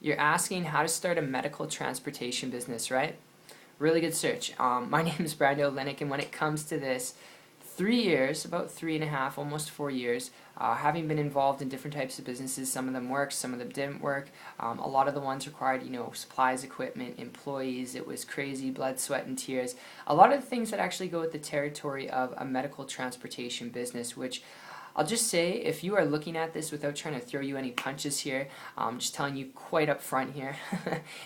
You're asking how to start a medical transportation business, right? Really good search. My name is Brando Linick, and when it comes to this, 3 years, about 3.5, almost 4 years, having been involved in different types of businesses. Some of them worked, some of them didn't work. A lot of the ones required, supplies, equipment, employees. It was crazy, blood, sweat, and tears. A lot of the things that actually go with the territory of a medical transportation business, which I'll just say, if you are looking at this without trying to throw you any punches here, I'm just telling you quite up front here,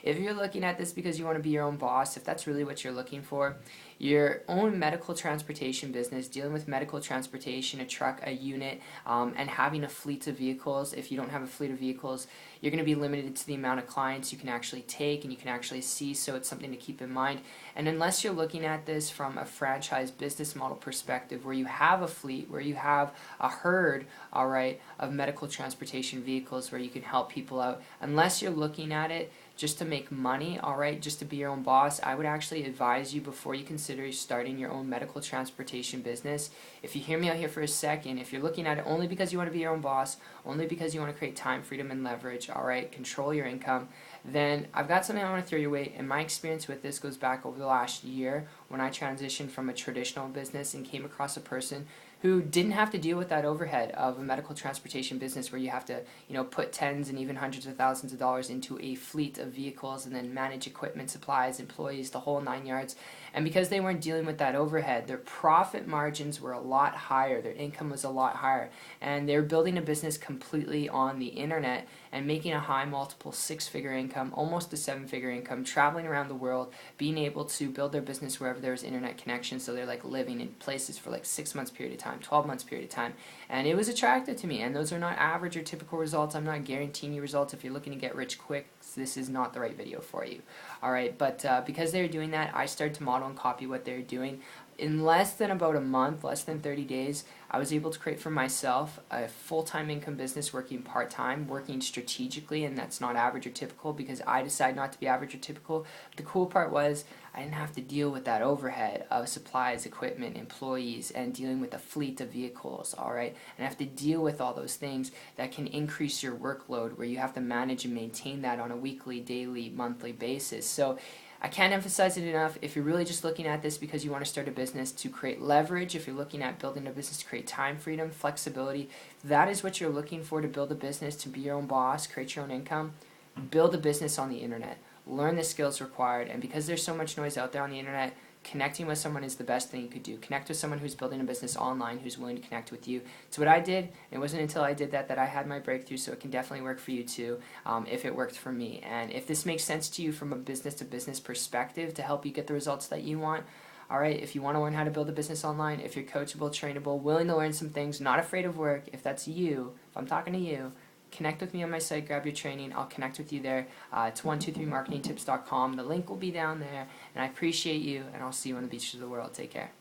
if you're looking at this because you want to be your own boss, if that's really what you're looking for, your own medical transportation business, dealing with medical transportation, a truck, a unit, and having a fleet of vehicles. If you don't have a fleet of vehicles, you're going to be limited to the amount of clients you can actually take and you can actually see, so it's something to keep in mind. And unless you're looking at this from a franchise business model perspective, where you have a fleet, where you have a herd, all right, of medical transportation vehicles where you can help people out, unless you're looking at it just to make money, all right, just to be your own boss, I would actually advise you, before you consider starting your own medical transportation business, if you hear me out here for a second, if you're looking at it only because you want to be your own boss, only because you want to create time, freedom, and leverage, all right, control your income, then I've got something I want to throw your way. And my experience with this goes back over the last year, when I transitioned from a traditional business and came across a person who didn't have to deal with that overhead of a medical transportation business, where you have to, put tens and even hundreds of thousands of dollars into a fleet of vehicles and then manage equipment, supplies, employees, the whole 9 yards. And because they weren't dealing with that overhead, their profit margins were a lot higher, their income was a lot higher, and they were building a business completely on the internet and making a high multiple six-figure income, almost a seven-figure income, traveling around the world, being able to build their business wherever there was internet connection. So they're like living in places for like 6 months period of time, 12 months period of time, and it was attractive to me. And those are not average or typical results. I'm not guaranteeing you results. If you're looking to get rich quick, this is not the right video for you. All right, but because they were doing that, I started to model and copy what they were doing. In less than about a month, less than 30 days, I was able to create for myself a full-time income business, working part-time, working strategically, and that's not average or typical because I decided not to be average or typical. The cool part was I didn't have to deal with that overhead of supplies, equipment, employees, and dealing with a fleet of vehicles, all right? And I have to deal with all those things that can increase your workload, where you have to manage and maintain that on a weekly, daily, monthly basis. So I can't emphasize it enough. If you're really just looking at this because you want to start a business to create leverage, if you're looking at building a business to create time freedom, flexibility, that is what you're looking for, to build a business, to be your own boss, create your own income, build a business on the internet. Learn the skills required, and because there's so much noise out there on the internet, connecting with someone is the best thing you could do. Connect with someone who's building a business online, who's willing to connect with you. It's what I did. It wasn't until I did that I had my breakthrough, so it can definitely work for you too, if it worked for me. And if this makes sense to you from a business-to-business perspective to help you get the results that you want, all right, if you want to learn how to build a business online, if you're coachable, trainable, willing to learn some things, not afraid of work, if that's you, if I'm talking to you, connect with me on my site, grab your training. I'll connect with you there. It's 123marketingtips.com. The link will be down there, and I appreciate you, and I'll see you on the beaches of the world. Take care.